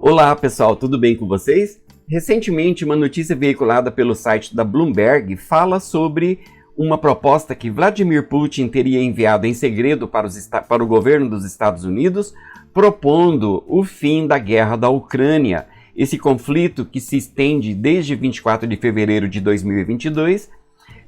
Olá pessoal, tudo bem com vocês? Recentemente, uma notícia veiculada pelo site da Bloomberg fala sobre uma proposta que Vladimir Putin teria enviado em segredo para o governo dos Estados Unidos, propondo o fim da guerra da Ucrânia, esse conflito que se estende desde 24 de fevereiro de 2022,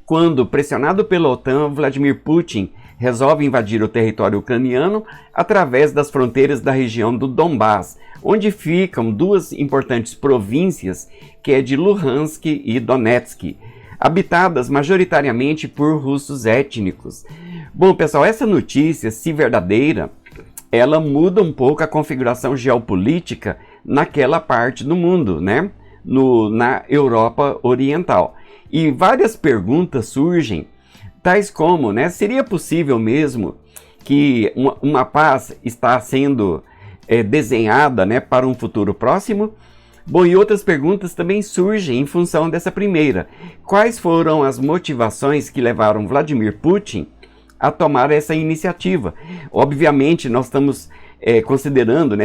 quando, pressionado pela OTAN, Vladimir Putin resolve invadir o território ucraniano através das fronteiras da região do Donbás, onde ficam duas importantes províncias, que é de Luhansk e Donetsk, habitadas majoritariamente por russos étnicos. Bom, pessoal, essa notícia, se verdadeira, ela muda um pouco a configuração geopolítica naquela parte do mundo, né? Na Europa Oriental. E várias perguntas surgem, tais como, né, seria possível mesmo que uma paz está sendo desenhada, né, para um futuro próximo? Bom, e outras perguntas também surgem em função dessa primeira. Quais foram as motivações que levaram Vladimir Putin a tomar essa iniciativa? Obviamente, nós estamos considerando, né,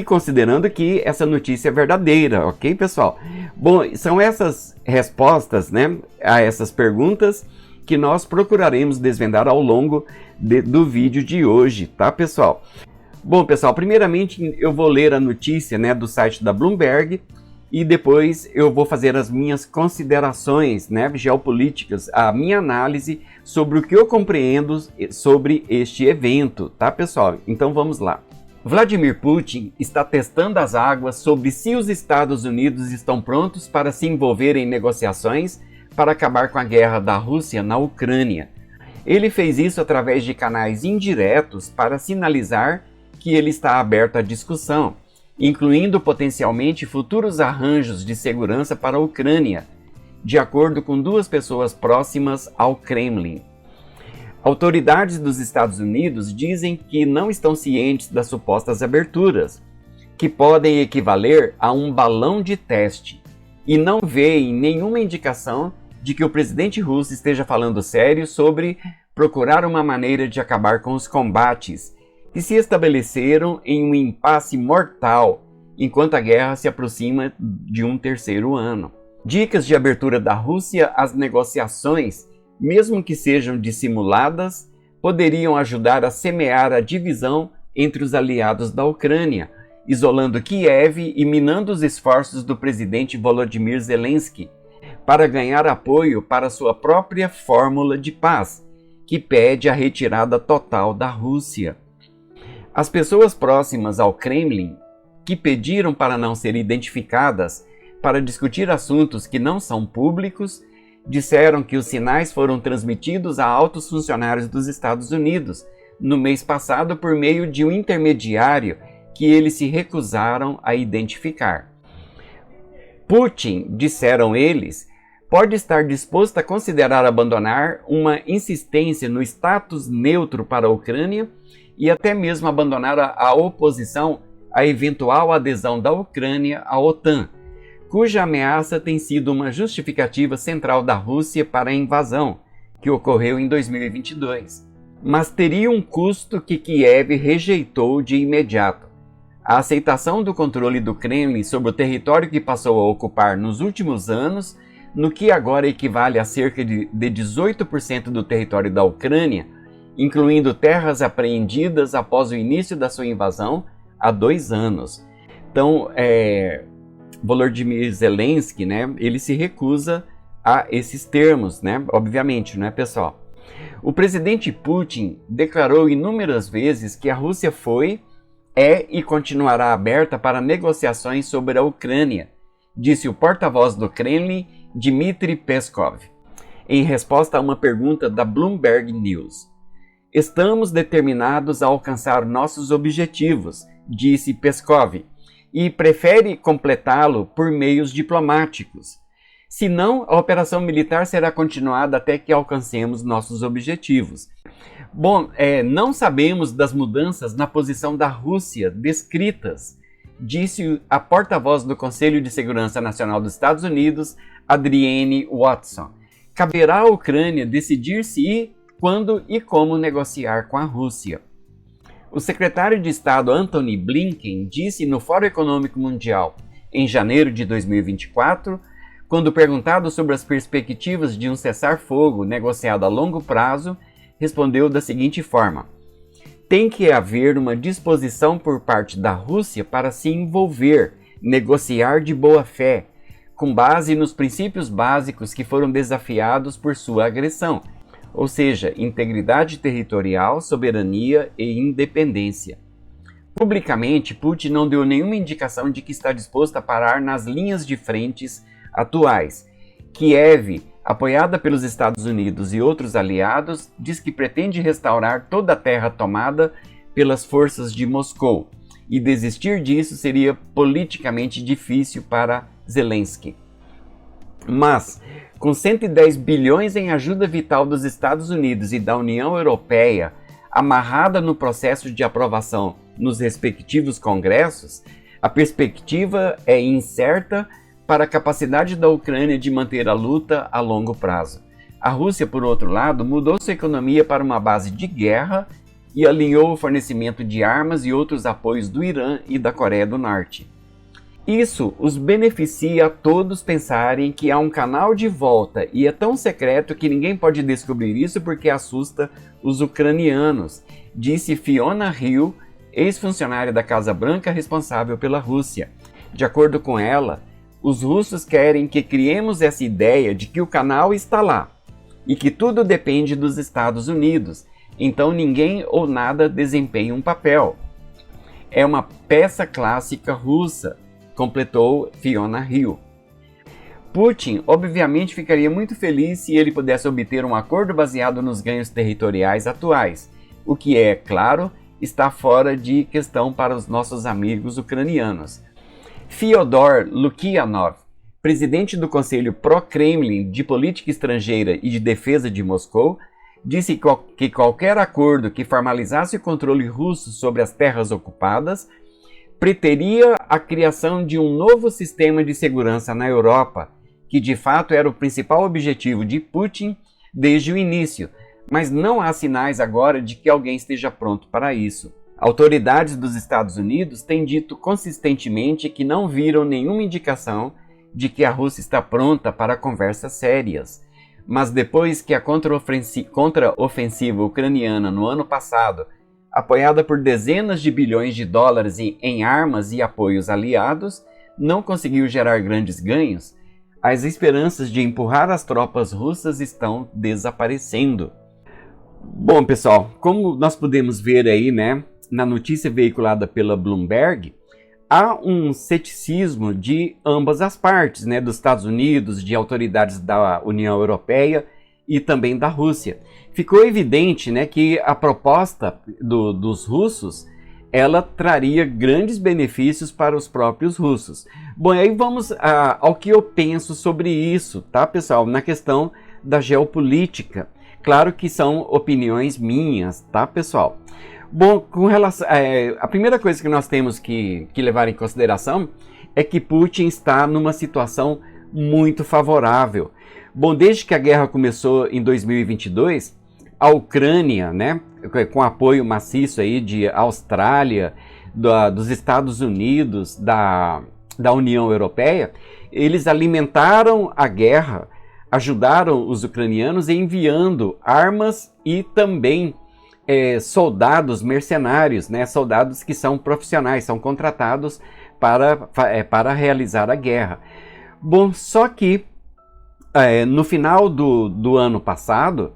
considerando que essa notícia é verdadeira, ok, pessoal? Bom, são essas respostas, né, a essas perguntas que nós procuraremos desvendar ao longo do vídeo de hoje, tá, pessoal? Bom, pessoal, primeiramente eu vou ler a notícia, né, do site da Bloomberg e depois eu vou fazer as minhas considerações, né, geopolíticas, a minha análise sobre o que eu compreendo sobre este evento, tá, pessoal? Então vamos lá. Vladimir Putin está testando as águas sobre se os Estados Unidos estão prontos para se envolver em negociações para acabar com a guerra da Rússia na Ucrânia. Ele fez isso através de canais indiretos para sinalizar que ele está aberto à discussão, incluindo potencialmente futuros arranjos de segurança para a Ucrânia, de acordo com duas pessoas próximas ao Kremlin. Autoridades dos Estados Unidos dizem que não estão cientes das supostas aberturas, que podem equivaler a um balão de teste, e não veem nenhuma indicação de que o presidente russo esteja falando sério sobre procurar uma maneira de acabar com os combates que se estabeleceram em um impasse mortal enquanto a guerra se aproxima de um terceiro ano. Dicas de abertura da Rússia às negociações, mesmo que sejam dissimuladas, poderiam ajudar a semear a divisão entre os aliados da Ucrânia, isolando Kiev e minando os esforços do presidente Volodymyr Zelensky para ganhar apoio para sua própria fórmula de paz, que pede a retirada total da Rússia. As pessoas próximas ao Kremlin, que pediram para não ser identificadas para discutir assuntos que não são públicos, disseram que os sinais foram transmitidos a altos funcionários dos Estados Unidos no mês passado por meio de um intermediário que eles se recusaram a identificar. Putin, disseram eles, pode estar disposto a considerar abandonar uma insistência no status neutro para a Ucrânia e até mesmo abandonar a oposição à eventual adesão da Ucrânia à OTAN, cuja ameaça tem sido uma justificativa central da Rússia para a invasão, que ocorreu em 2022. Mas teria um custo que Kiev rejeitou de imediato: a aceitação do controle do Kremlin sobre o território que passou a ocupar nos últimos anos, no que agora equivale a cerca de 18% do território da Ucrânia, incluindo terras apreendidas após o início da sua invasão há 2 anos. Então, Volodymyr Zelensky, né, ele se recusa a esses termos, né, obviamente, né, pessoal? O presidente Putin declarou inúmeras vezes que a Rússia é e continuará aberta para negociações sobre a Ucrânia, disse o porta-voz do Kremlin, Dmitry Peskov, em resposta a uma pergunta da Bloomberg News. Estamos determinados a alcançar nossos objetivos, disse Peskov, e prefere completá-lo por meios diplomáticos. Senão, a operação militar será continuada até que alcancemos nossos objetivos. Bom, não sabemos das mudanças na posição da Rússia descritas, disse a porta-voz do Conselho de Segurança Nacional dos Estados Unidos, Adrienne Watson. Caberá à Ucrânia decidir se, quando e como negociar com a Rússia. O secretário de Estado Antony Blinken disse no Fórum Econômico Mundial, em janeiro de 2024, quando perguntado sobre as perspectivas de um cessar-fogo negociado a longo prazo, respondeu da seguinte forma: tem que haver uma disposição por parte da Rússia para se envolver, negociar de boa fé, com base nos princípios básicos que foram desafiados por sua agressão, ou seja, integridade territorial, soberania e independência. Publicamente, Putin não deu nenhuma indicação de que está disposto a parar nas linhas de frentes atuais. Kiev, apoiada pelos Estados Unidos e outros aliados, diz que pretende restaurar toda a terra tomada pelas forças de Moscou, e desistir disso seria politicamente difícil para Zelensky. Mas, com 110 bilhões em ajuda vital dos Estados Unidos e da União Europeia, amarrada no processo de aprovação nos respectivos congressos, a perspectiva é incerta para a capacidade da Ucrânia de manter a luta a longo prazo. A Rússia, por outro lado, mudou sua economia para uma base de guerra e alinhou o fornecimento de armas e outros apoios do Irã e da Coreia do Norte. Isso os beneficia a todos pensarem que há um canal de volta e é tão secreto que ninguém pode descobrir isso porque assusta os ucranianos, disse Fiona Hill, ex-funcionária da Casa Branca responsável pela Rússia. De acordo com ela, os russos querem que criemos essa ideia de que o canal está lá e que tudo depende dos Estados Unidos, então ninguém ou nada desempenha um papel. É uma peça clássica russa, completou Fiona Hill. Putin obviamente ficaria muito feliz se ele pudesse obter um acordo baseado nos ganhos territoriais atuais, o que é, claro, está fora de questão para os nossos amigos ucranianos. Fyodor Lukyanov, presidente do Conselho Pró-Kremlin de Política Estrangeira e de Defesa de Moscou, disse que qualquer acordo que formalizasse o controle russo sobre as terras ocupadas preteria a criação de um novo sistema de segurança na Europa, que de fato era o principal objetivo de Putin desde o início, mas não há sinais agora de que alguém esteja pronto para isso. Autoridades dos Estados Unidos têm dito consistentemente que não viram nenhuma indicação de que a Rússia está pronta para conversas sérias. Mas depois que a contra-ofensiva ucraniana no ano passado, apoiada por dezenas de bilhões de dólares em armas e apoios aliados, não conseguiu gerar grandes ganhos, as esperanças de empurrar as tropas russas estão desaparecendo. Bom, pessoal, como nós podemos ver aí, né, na notícia veiculada pela Bloomberg, há um ceticismo de ambas as partes, né, dos Estados Unidos, de autoridades da União Europeia e também da Rússia. Ficou evidente, né, que a proposta dos russos, ela traria grandes benefícios para os próprios russos. Bom, aí vamos ao que eu penso sobre isso, tá, pessoal? Na questão da geopolítica. Claro que são opiniões minhas, tá, pessoal? Bom, com relação, a primeira coisa que nós temos que levar em consideração é que Putin está numa situação muito favorável. Bom, desde que a guerra começou em 2022, a Ucrânia, né, com apoio maciço aí de Austrália, dos Estados Unidos, da União Europeia, eles alimentaram a guerra, ajudaram os ucranianos enviando armas e também soldados mercenários, né, soldados que são profissionais, são contratados para realizar a guerra. Bom, só que no final do ano passado,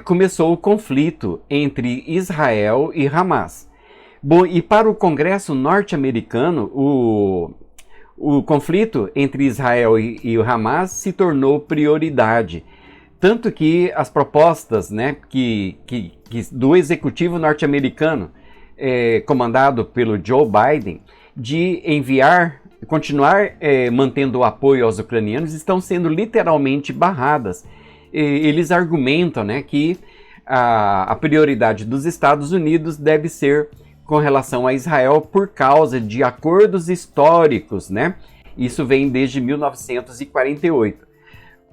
começou o conflito entre Israel e Hamas. Bom, e para o Congresso norte-americano, o conflito entre Israel e o Hamas se tornou prioridade. Tanto que as propostas, né, do executivo norte-americano, comandado pelo Joe Biden, de continuar mantendo o apoio aos ucranianos, estão sendo literalmente barradas. Eles argumentam, né, que a prioridade dos Estados Unidos deve ser com relação a Israel por causa de acordos históricos, né? Isso vem desde 1948.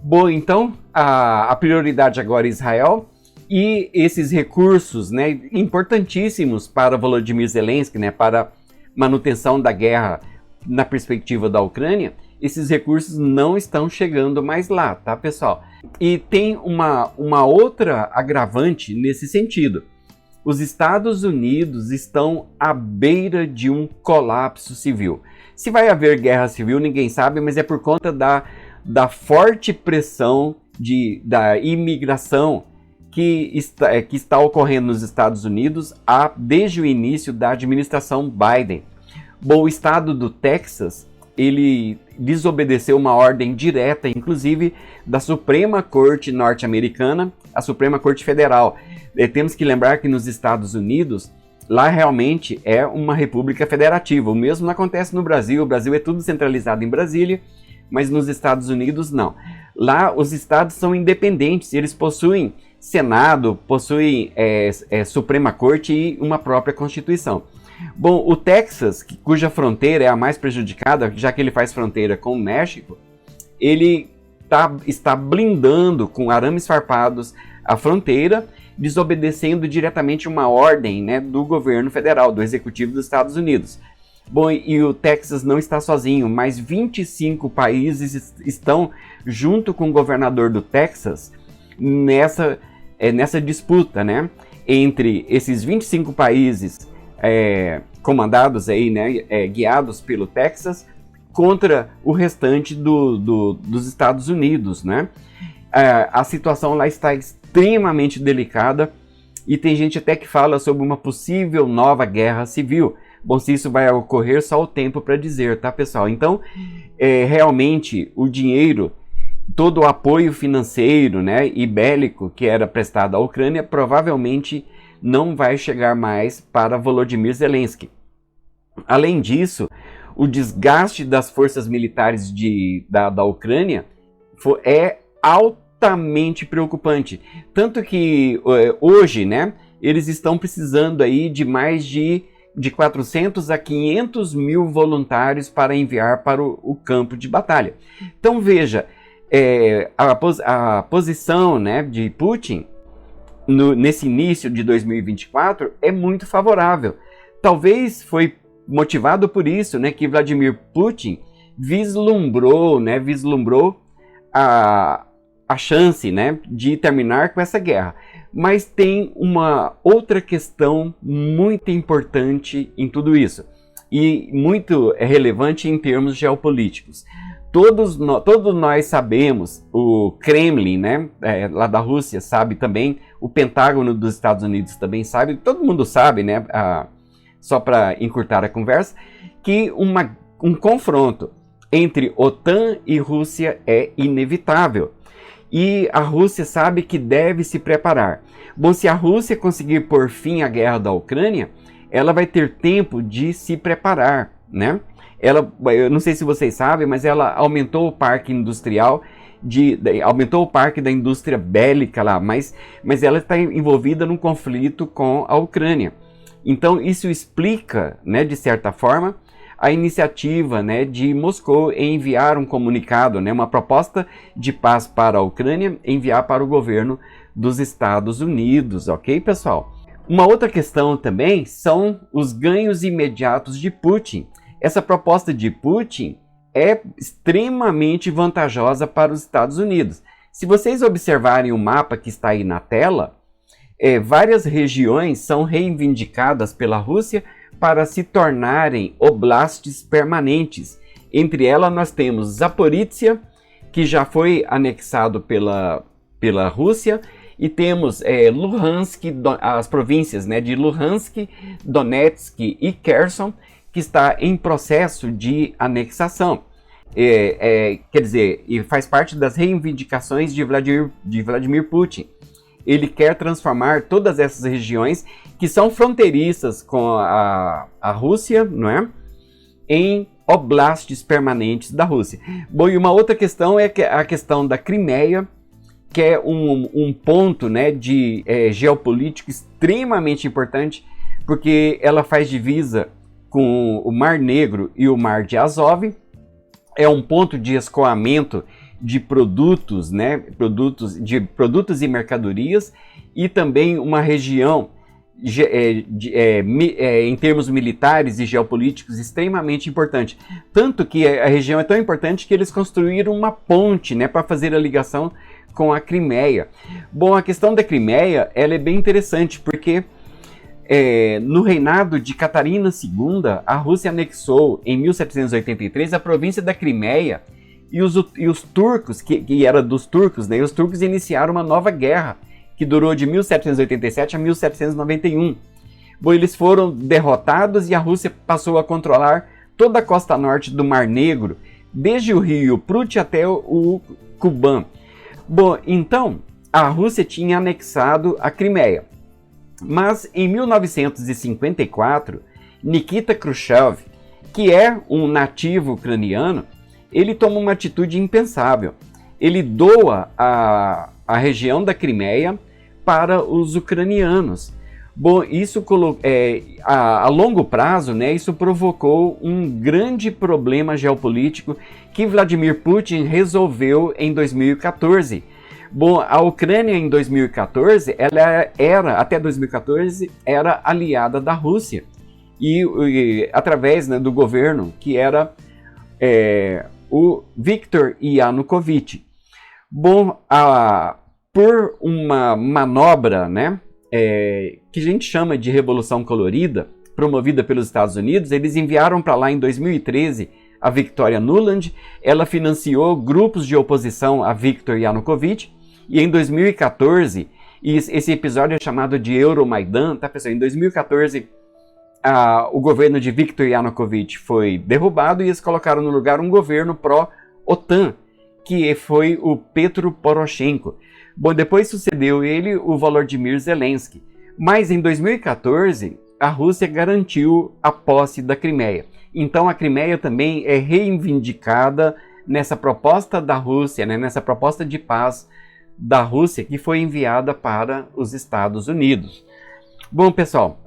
Bom, então a prioridade agora é Israel E esses recursos, né, importantíssimos para Volodymyr Zelensky, né, para manutenção da guerra na perspectiva da Ucrânia, esses recursos não estão chegando mais lá, tá, pessoal? E tem uma outra agravante nesse sentido. Os Estados Unidos estão à beira de um colapso civil. Se vai haver guerra civil, ninguém sabe, mas é por conta da forte pressão da imigração que está ocorrendo nos Estados Unidos desde o início da administração Biden. Bom, o estado do Texas, ele desobedeceu uma ordem direta, inclusive, da Suprema Corte norte-americana, a Suprema Corte Federal. Temos que lembrar que nos Estados Unidos, lá realmente é uma república federativa. O mesmo não acontece no Brasil. O Brasil é tudo centralizado em Brasília, mas nos Estados Unidos não. Lá os estados são independentes, eles possuem Senado, possuem Suprema Corte e uma própria Constituição. Bom, o Texas, cuja fronteira é a mais prejudicada, já que ele faz fronteira com o México, ele está blindando com arames farpados a fronteira, desobedecendo diretamente uma ordem, né, do governo federal, do executivo dos Estados Unidos. Bom, e o Texas não está sozinho, mas 25 países estão junto com o governador do Texas nessa disputa, né, entre esses 25 países comandados aí, né, guiados pelo Texas, contra o restante dos Estados Unidos, né? A situação lá está extremamente delicada e tem gente até que fala sobre uma possível nova guerra civil. Bom, se isso vai ocorrer, só o tempo para dizer, tá, pessoal? Então, realmente, o dinheiro, todo o apoio financeiro, né, e bélico que era prestado à Ucrânia, provavelmente não vai chegar mais para Volodymyr Zelensky. Além disso, o desgaste das forças militares da Ucrânia é altamente preocupante. Tanto que hoje, né, eles estão precisando aí de mais de 400 a 500 mil voluntários para enviar para o campo de batalha. Então veja, a posição, né, de Putin nesse início de 2024 é muito favorável. Talvez foi motivado por isso, né, que Vladimir Putin vislumbrou a chance, né, de terminar com essa guerra. Mas tem uma outra questão muito importante em tudo isso e muito relevante em termos geopolíticos. Todos nós sabemos, o Kremlin, né, lá da Rússia sabe também, o Pentágono dos Estados Unidos também sabe, todo mundo sabe, né, só para encurtar a conversa, que um confronto entre OTAN e Rússia é inevitável. E a Rússia sabe que deve se preparar. Bom, se a Rússia conseguir pôr fim à guerra da Ucrânia, ela vai ter tempo de se preparar, né? Eu não sei se vocês sabem, mas ela aumentou o parque industrial, aumentou o parque da indústria bélica lá, mas ela está envolvida num conflito com a Ucrânia. Então isso explica, né, de certa forma, a iniciativa, né, de Moscou em enviar um comunicado, né, uma proposta de paz para a Ucrânia, enviar para o governo dos Estados Unidos, ok, pessoal? Uma outra questão também são os ganhos imediatos de Putin. Essa proposta de Putin é extremamente vantajosa para os Estados Unidos. Se vocês observarem o mapa que está aí na tela, várias regiões são reivindicadas pela Rússia para se tornarem oblastes permanentes. Entre elas nós temos Zaporízhia, que já foi anexado pela Rússia, e temos Luhansk, as províncias, né, de Luhansk, Donetsk e Kherson, que está em processo de anexação. Quer dizer, e faz parte das reivindicações de Vladimir Putin. Ele quer transformar todas essas regiões que são fronteiriças com a Rússia, não é? Em oblastes permanentes da Rússia. Bom, e uma outra questão é a questão da Crimeia, que é um ponto, né, de geopolítico extremamente importante, porque ela faz divisa com o Mar Negro e o Mar de Azov. É um ponto de escoamento de produtos, né, produtos e mercadorias, e também uma região em termos militares e geopolíticos extremamente importante. Tanto que a região é tão importante que eles construíram uma ponte, né, para fazer a ligação com a Crimeia. Bom, a questão da Crimeia ela é bem interessante, porque no reinado de Catarina II, a Rússia anexou em 1783 a província da Crimeia, e os turcos, que era dos turcos, né, os turcos iniciaram uma nova guerra, que durou de 1787 a 1791. Bom, eles foram derrotados e a Rússia passou a controlar toda a costa norte do Mar Negro, desde o rio Prut até o Kuban. Bom, então, a Rússia tinha anexado a Crimeia. Mas em 1954, Nikita Khrushchev, que é um nativo ucraniano, ele toma uma atitude impensável. Ele doa a região da Crimeia para os ucranianos. Bom, isso a longo prazo, né, isso provocou um grande problema geopolítico que Vladimir Putin resolveu em 2014. Bom, a Ucrânia em 2014, até 2014, era aliada da Rússia. E através, né, do governo que era o Viktor Yanukovych. Bom, por uma manobra, né, que a gente chama de Revolução Colorida, promovida pelos Estados Unidos, eles enviaram para lá em 2013 a Victoria Nuland. Ela financiou grupos de oposição a Viktor Yanukovych, e em 2014, e esse episódio é chamado de Euromaidan, tá, pessoal? Em 2014, o governo de Viktor Yanukovych foi derrubado e eles colocaram no lugar um governo pró-OTAN, que foi o Petro Poroshenko. Bom, depois sucedeu ele o Volodymyr Zelensky. Mas em 2014, a Rússia garantiu a posse da Crimeia. Então a Crimeia também é reivindicada nessa proposta da Rússia, né, nessa proposta de paz da Rússia que foi enviada para os Estados Unidos. Bom, pessoal,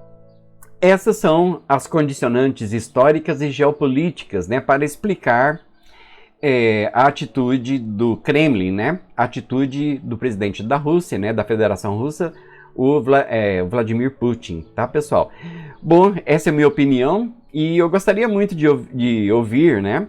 essas são as condicionantes históricas e geopolíticas, né, para explicar a atitude do Kremlin, né, a atitude do presidente da Rússia, né, da Federação Russa, o Vladimir Putin, tá, pessoal? Bom, essa é a minha opinião e eu gostaria muito de ouvir, né,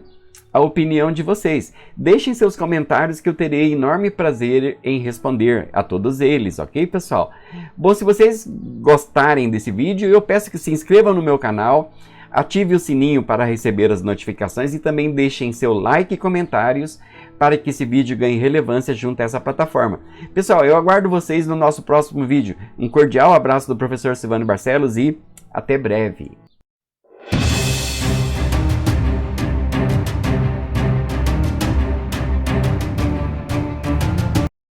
a opinião de vocês. Deixem seus comentários que eu terei enorme prazer em responder a todos eles, ok, pessoal? Bom, se vocês gostarem desse vídeo, eu peço que se inscrevam no meu canal, ative o sininho para receber as notificações e também deixem seu like e comentários para que esse vídeo ganhe relevância junto a essa plataforma. Pessoal, eu aguardo vocês no nosso próximo vídeo. Um cordial abraço do professor Silvano Barcelos e até breve!